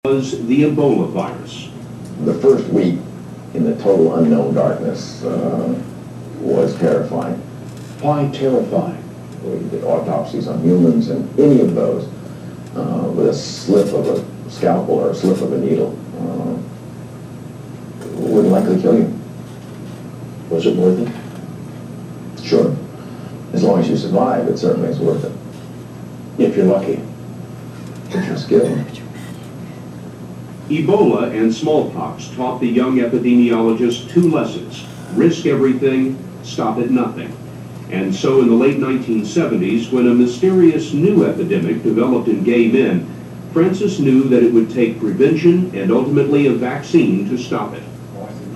was the Ebola virus. The first week in the total unknown darkness was terrifying. Why terrifying? We did autopsies on humans, and any of those with a slip of a scalpel or a slip of a needle would likely kill you. Was it worth it? Sure. As long as you survive, it certainly is worth it. If you're lucky. If you're skilled. Ebola and smallpox taught the young epidemiologist two lessons: risk everything, stop at nothing. And so in the late 1970s, when a mysterious new epidemic developed in gay men, Francis knew that it would take prevention and ultimately a vaccine to stop it.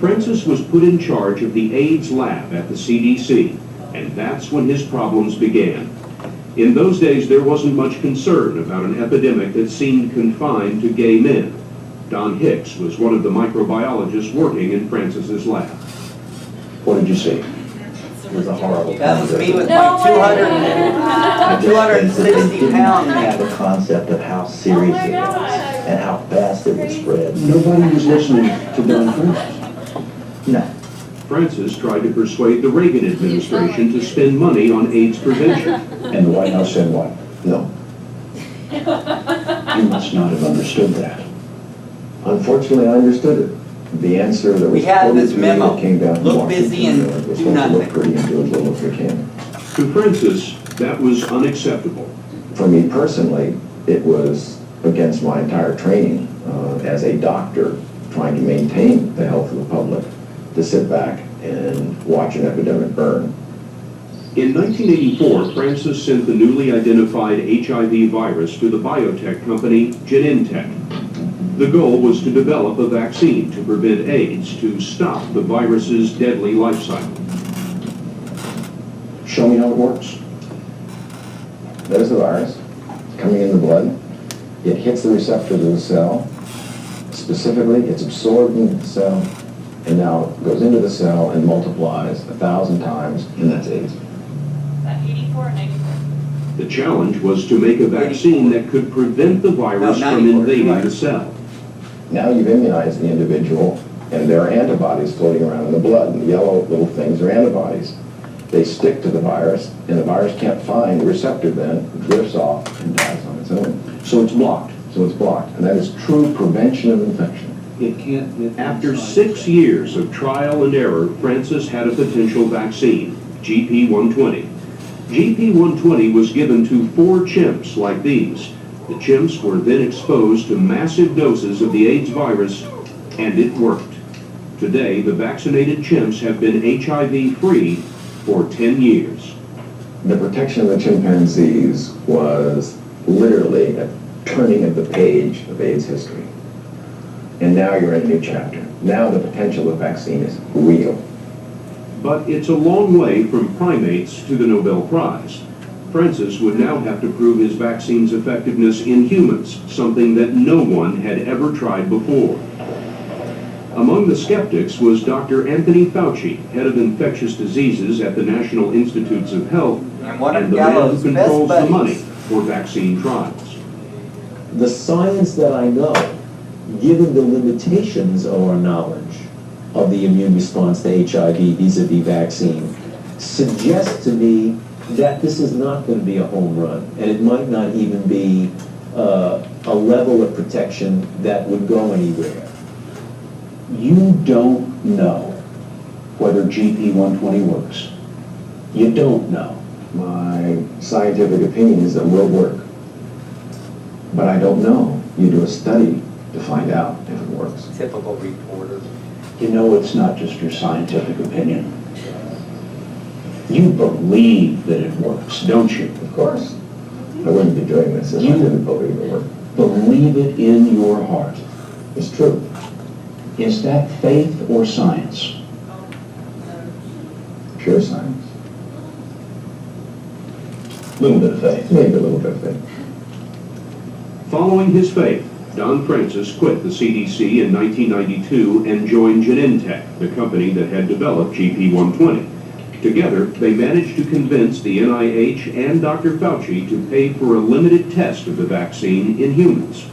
Francis was put in charge of the AIDS lab at the CDC, and that's when his problems began. In those days, there wasn't much concern about an epidemic that seemed confined to gay men. Don Hicks was one of the microbiologists working in Francis's lab. What did you see? It was a horrible That was me with No my 260 pound have man. a concept of how serious it was and how fast it would spread. Nobody was listening to Don Francis. No. Francis tried to persuade the Reagan administration to spend money on AIDS prevention. And the White House said what? No. You must not have understood that. Unfortunately, I understood it. The answer that was We had quoted this to me memo. that came down from Look Washington busy and was do supposed to nothing. look pretty and do as little as we can. To Francis, that was unacceptable. For me personally, it was against my entire training as a doctor trying to maintain the health of the public to sit back and watch an epidemic burn. In 1984, Francis sent the newly identified HIV virus to the biotech company Genentech. The goal was to develop a vaccine to prevent AIDS, to stop the virus's deadly life cycle. Show me how it works. There's the virus coming in the blood. It hits the receptors of the cell. Specifically, it's absorbed into the cell, and now it goes into the cell and multiplies 1,000 times, and that's AIDS. That 84 or 94? The challenge was to make a vaccine that could prevent the virus No, from 94, invading right. the cell. Now you've immunized the individual, and there are antibodies floating around in the blood, and the yellow little things are antibodies. They stick to the virus, and the virus can't find the receptor then, drifts off and dies on its own. So it's blocked. So it's blocked, and that is true prevention of infection. It can't. After 6 years of trial and error, Francis had a potential vaccine, GP120. GP120 was given to 4 chimps like these. The chimps were then exposed to massive doses of the AIDS virus, and it worked. Today, the vaccinated chimps have been HIV-free for 10 years. The protection of the chimpanzees was literally a turning of the page of AIDS history. And now you're in a new chapter. Now the potential of vaccine is real. But it's a long way from primates to the Nobel Prize. Francis would now have to prove his vaccine's effectiveness in humans, something that no one had ever tried before. Among the skeptics was Dr. Anthony Fauci, head of infectious diseases at the National Institutes of Health, And one and of the man who Gallo's best controls the money buddies. for vaccine trials. The science that I know, given the limitations of our knowledge of the immune response to HIV vis-a-vis vaccine, suggests to me that this is not going to be a home run, and it might not even be a level of protection that would go anywhere. You don't know whether GP120 works. You don't know. My scientific opinion is that it will work. But I don't know. You do a study to find out if it works. Typical reporter. You know it's not just your scientific opinion. You believe that it works, don't you? Of course. I wouldn't be doing this if I didn't believe it worked. Believe it in your heart. It's true. Is that faith or science? Pure science. A little bit of faith. Maybe a little bit of faith. Following his faith, Don Francis quit the CDC in 1992 and joined Genentech, the company that had developed GP120. Together, they managed to convince the NIH and Dr. Fauci to pay for a limited test of the vaccine in humans.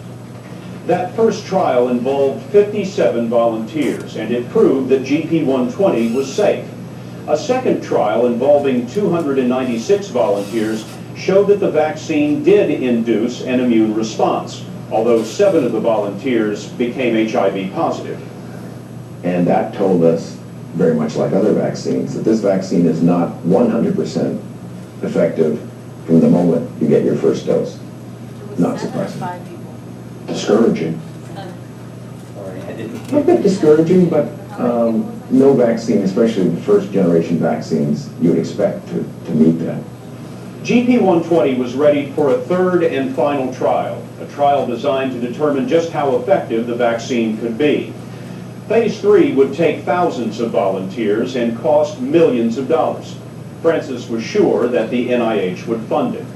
That first trial involved 57 volunteers, and it proved that GP120 was safe. A second trial involving 296 volunteers showed that the vaccine did induce an immune response, although 7 of the volunteers became HIV positive. And that told us, very much like other vaccines, that this vaccine is not 100% effective from the moment you get your first dose. It was Not 7 or surprising. 5 people. Discouraging. Sorry, I didn't. A bit discouraging, but no vaccine, especially the first generation vaccines, you would expect to meet that. GP120 was ready for a third and final trial, a trial designed to determine just how effective the vaccine could be. Phase 3 would take thousands of volunteers and cost millions of dollars. Francis was sure that the NIH would fund it.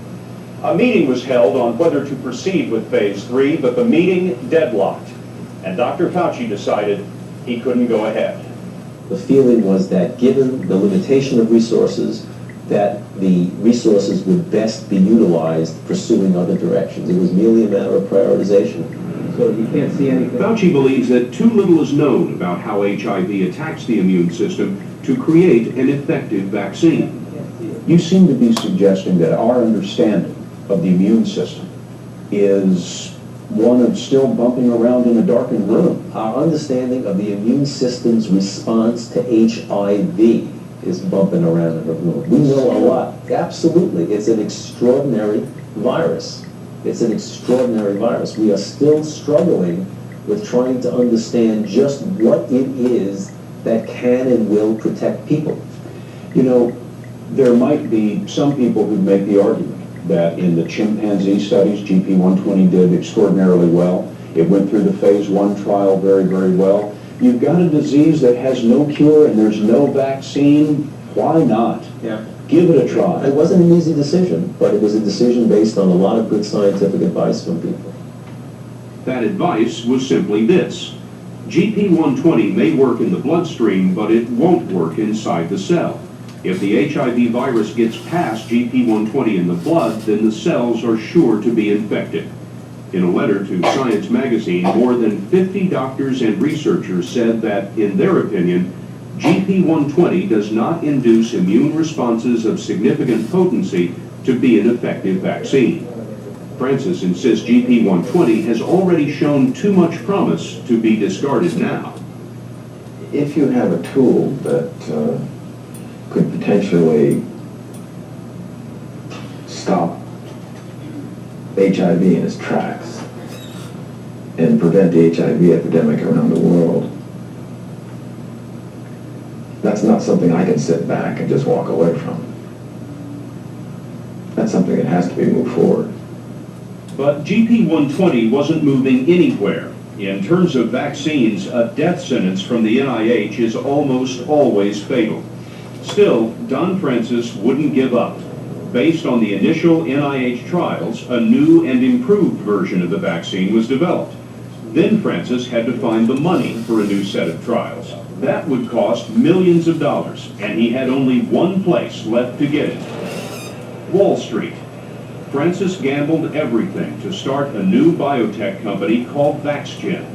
A meeting was held on whether to proceed with Phase 3, but the meeting deadlocked, and Dr. Fauci decided he couldn't go ahead. The feeling was that given the limitation of resources, that the resources would best be utilized pursuing other directions. It was merely a matter of prioritization. So you can't see anything. Fauci believes that too little is known about how HIV attacks the immune system to create an effective vaccine. You seem to be suggesting that our understanding of the immune system is one of still bumping around in a darkened room. Our understanding of the immune system's response to HIV is bumping around in the room. We know a lot. Absolutely. It's an extraordinary virus. It's an extraordinary virus. We are still struggling with trying to understand just what it is that can and will protect people. You know, there might be some people who make the argument that in the chimpanzee studies, GP120 did extraordinarily well. It went through the phase 1 trial very, very well. You've got a disease that has no cure and there's no vaccine. Why not? Yeah. Give it a try. It wasn't an easy decision, but it was a decision based on a lot of good scientific advice from people. That advice was simply this: GP120 may work in the bloodstream, but it won't work inside the cell. If the HIV virus gets past GP120 in the blood, then the cells are sure to be infected. In a letter to Science magazine, more than 50 doctors and researchers said that, in their opinion, GP120 does not induce immune responses of significant potency to be an effective vaccine. Francis insists GP120 has already shown too much promise to be discarded now. If you have a tool that could potentially stop HIV in its tracks and prevent the HIV epidemic around the world, that's not something I can sit back and just walk away from. That's something that has to be moved forward. But GP120 wasn't moving anywhere. In terms of vaccines, a death sentence from the NIH is almost always fatal. Still, Don Francis wouldn't give up. Based on the initial NIH trials, a new and improved version of the vaccine was developed. Then Francis had to find the money for a new set of trials. That would cost millions of dollars, and he had only one place left to get it: Wall Street. Francis gambled everything to start a new biotech company called VaxGen.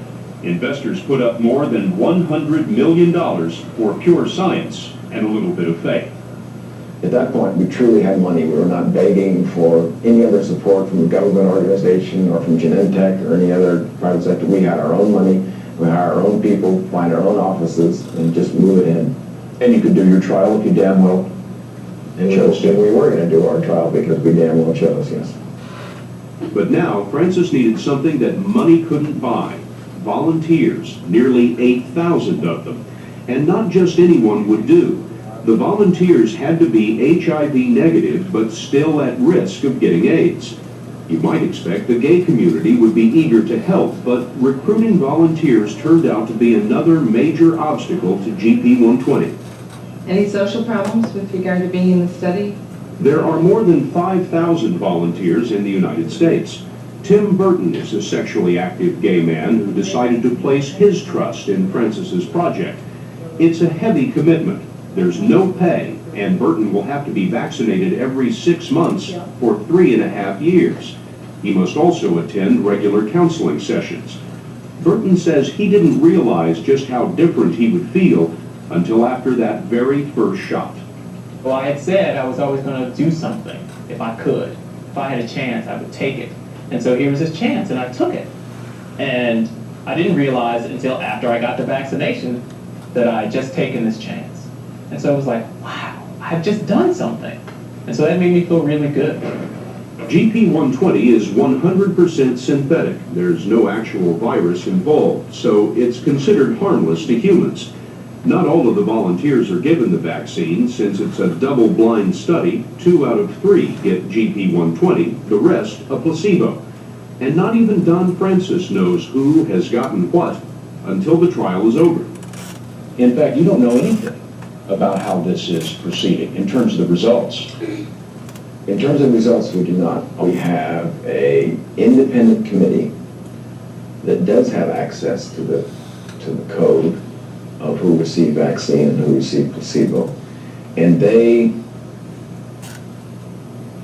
Investors put up more than $100 million for pure science and a little bit of faith. At that point, we truly had money. We were not begging for any other support from a government organization or from Genentech or any other private sector. We had our own money. We hire our own people, find our own offices, and just move it in. And you could do your trial if you damn well And chose to. we were going to do our trial because we damn well chose, yes. But now Francis needed something that money couldn't buy: volunteers, nearly 8,000 of them. And not just anyone would do. The volunteers had to be HIV negative, but still at risk of getting AIDS. You might expect the gay community would be eager to help, but recruiting volunteers turned out to be another major obstacle to GP120. Any social problems with regard to being in the study? There are more than 5,000 volunteers in the United States. Tim Burton is a sexually active gay man who decided to place his trust in Francis's project. It's a heavy commitment. There's no pay, and Burton will have to be vaccinated every 6 months for 3.5 years. He must also attend regular counseling sessions. Burton says he didn't realize just how different he would feel until after that very first shot. Well, I had said I was always going to do something if I could. If I had a chance, I would take it. And so here was this chance, and I took it. And I didn't realize it until after I got the vaccination that I had just taken this chance. And so it was like, wow, I've just done something. And so that made me feel really good. GP120 is 100% synthetic. There's no actual virus involved, so it's considered harmless to humans. Not all of the volunteers are given the vaccine. Since it's a double-blind study, 2 out of 3 get GP120, the rest a placebo. And not even Don Francis knows who has gotten what until the trial is over. In fact, you don't know anything about how this is proceeding in terms of the results. In terms of results, we do not. We have an independent committee that does have access to the code of who received vaccine and who received placebo. And they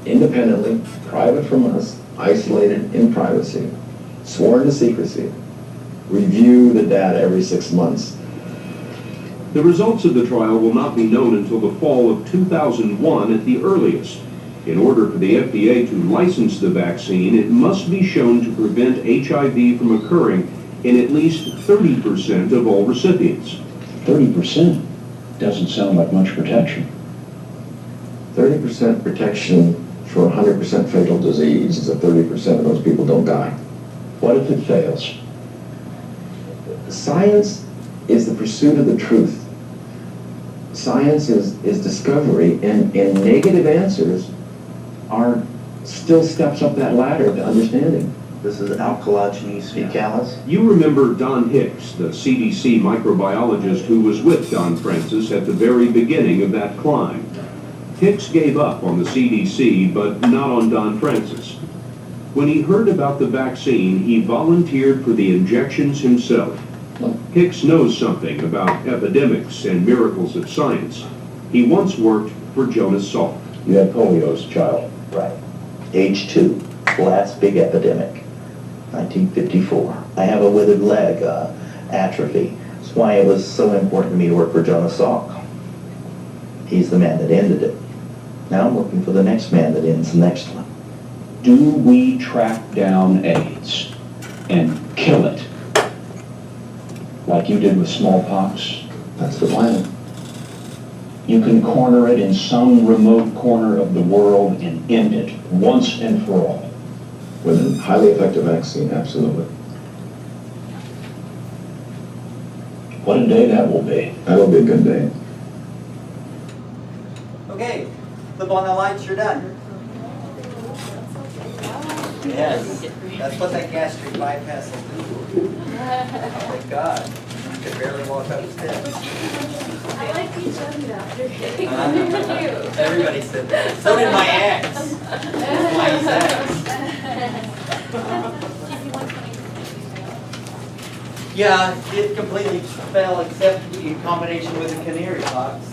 independently, private from us, isolated in privacy, sworn to secrecy, review the data every 6 months. The results of the trial will not be known until the fall of 2001 at the earliest. In order for the FDA to license the vaccine, it must be shown to prevent HIV from occurring in at least 30% of all recipients. 30% doesn't sound like much protection. 30% protection for 100% fatal disease is that 30% of those people don't die. What if it fails? Science is the pursuit of the truth. Science is discovery, and negative answers are still steps up that ladder to understanding. This is alkalogenes fecalis. You remember Don Hicks, the CDC microbiologist who was with Don Francis at the very beginning of that climb. Hicks gave up on the CDC, but not on Don Francis. When he heard about the vaccine, he volunteered for the injections himself. Hicks knows something about epidemics and miracles of science. He once worked for Jonas Salk. You had polio as a child. Right. Age 2, last big epidemic, 1954. I have a withered leg, atrophy. That's why it was so important to me to work for Jonas Salk. He's the man that ended it. Now I'm looking for the next man that ends the next one. Do we track down AIDS and kill it like you did with smallpox? That's the plan. You can corner it in some remote corner of the world and end it once and for all. With a highly effective vaccine, absolutely. What a day that will be. That'll be a good day. Okay, flip on the lights, you're done. Yes, that's what that gastric bypass will do. Oh my God, I could barely walk up the steps. I like you showed me that. Everybody said that. So did my ex. My ex. Yeah, it completely fell except in combination with the canary pox.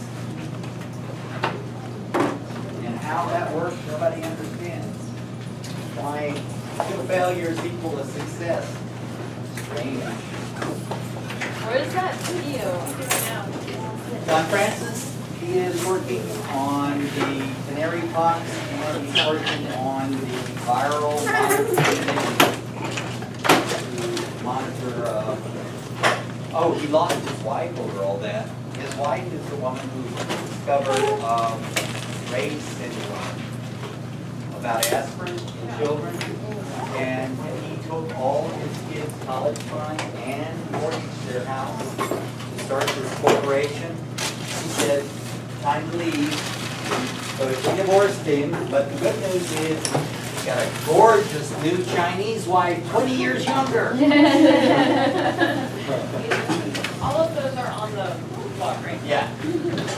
And how that works, nobody understands. Why failure is equal to success. Strange. Where's that video? Don Francis, he is working on the canary pox and he's working on the viral monitor. Oh, he lost his wife over all that. His wife is the woman who discovered race syndrome about aspirin in children, and he took all his kids' college fund and mortgaged their house to start this corporation. He said, time to leave. So he divorced him, but the good news is he's got a gorgeous new Chinese wife, 20 years younger. All of those are on the blog right now. Yeah.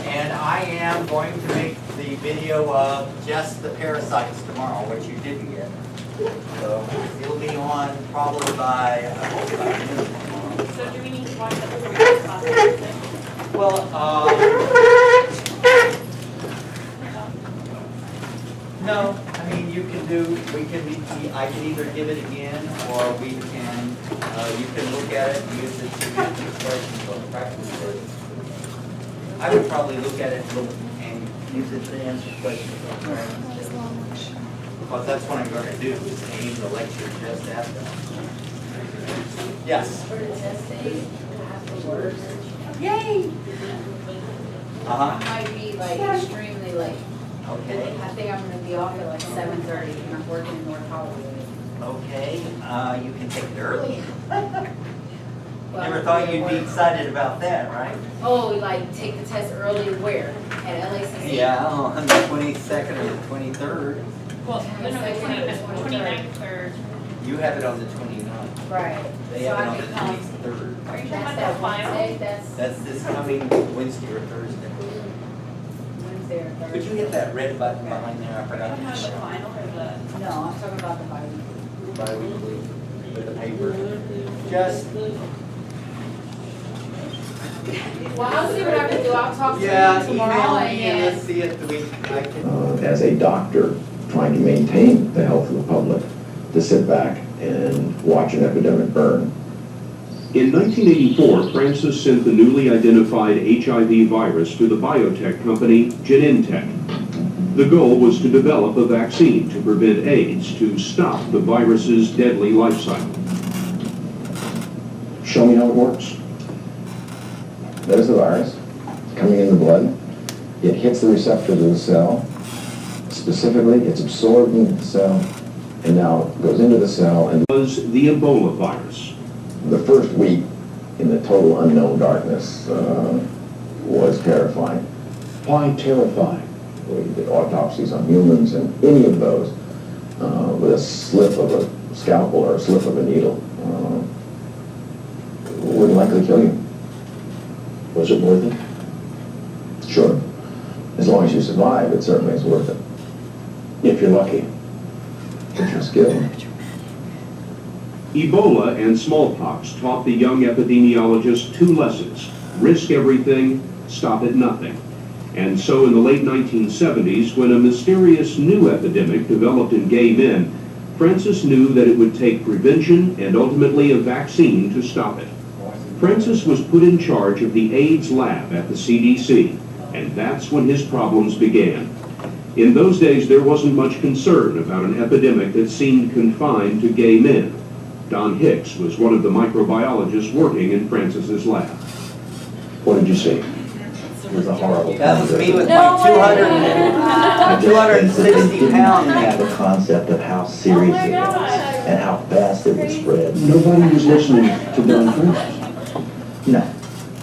And I am going to make the video of just the parasites tomorrow, which you didn't get. So it'll be on probably by, I hope by noon tomorrow. So do we need to watch that before we get class or anything? Well, no, I mean, you can do, I can either give it again, or we can, you can look at it and use it to answer questions on the practice test. I would probably look at it and use it to answer questions on practice test. Because that's what I'm going to do, is aim the lecture just at them. Yes? For the test days, half the words. Yay! Uh-huh. I might be like extremely late. Okay. I think I'm gonna be off at like 7:30 and I'm working in North Hollywood. Okay, you can take it early. Well, Never thought you'd be excited about that, right? Oh, like take the test early where? At LACC? Yeah, on the 22nd or the 23rd. Well, no, the 29th or. You have it on the 29th. Right. They have it on the 23rd. Are you talking about that Wednesday? That's this coming Wednesday or Thursday. Wednesday or Thursday. Could you hit that red button behind there? I forgot to hit final or the? No, I'm talking about the final. bi-weekly with the paper. Just, Well, I'll see what I can do. I'll talk to yeah, you tomorrow email me and and. let's see if we, I can. As a doctor trying to maintain the health of the public, to sit back and watch an epidemic burn. In 1984, Francis sent the newly identified HIV virus to the biotech company Genentech. The goal was to develop a vaccine to prevent AIDS, to stop the virus's deadly life cycle. Show me how it works. There's the virus coming in the blood. It hits the receptor of the cell. Specifically, it's absorbed into the cell and now goes into the cell. And Was the Ebola virus. the first week in the total unknown darkness was terrifying. Why terrifying? We did autopsies on humans, and any of those with a slip of a scalpel or a slip of a needle would likely kill you. Was it worth it? Sure. As long as you survive, it certainly is worth it. If you're lucky. If you're skilled. Ebola and smallpox taught the young epidemiologist two lessons: risk everything, stop at nothing. And so in the late 1970s, when a mysterious new epidemic developed in gay men, Francis knew that it would take prevention and ultimately a vaccine to stop it. Francis was put in charge of the AIDS lab at the CDC, and that's when his problems began. In those days, there wasn't much concern about an epidemic that seemed confined to gay men. Don Hicks was one of the microbiologists working in Francis's lab. What did you see? It was a horrible That was me with No my 260 didn't pound. have a concept of how serious Oh my it was God. and how fast it would spread. Nobody was listening to Don Francis. No.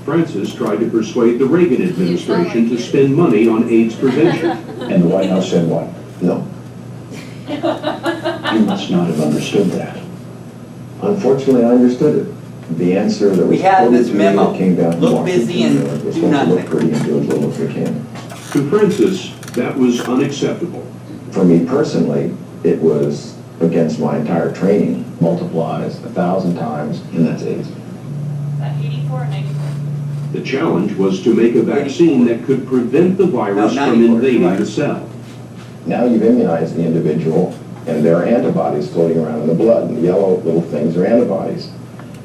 Francis tried to persuade the Reagan administration to spend money on AIDS prevention. And the White House said what? No. You must not have understood that. Unfortunately, I understood it. The answer that We was had quoted this to me memo. that came down from Look Washington, busy and was do supposed to look nothing. pretty and do as little as we can. To Francis, that was unacceptable. For me personally, it was against my entire training, multiplies 1,000 times, and that's AIDS. 84 and 94. The challenge was to make a vaccine that could prevent the virus No, from 94, invading right. the cell. Now you've immunized the individual, and there are antibodies floating around in the blood, and the yellow little things are antibodies.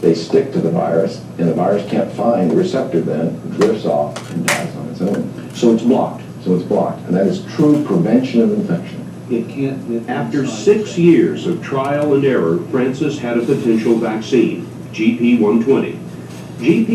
They stick to the virus, and the virus can't find the receptor then, drifts off and dies on its own. So it's blocked. So it's blocked, and that is true prevention of infection. It can't. After 6 years of trial and error, Francis had a potential vaccine, GP120. GP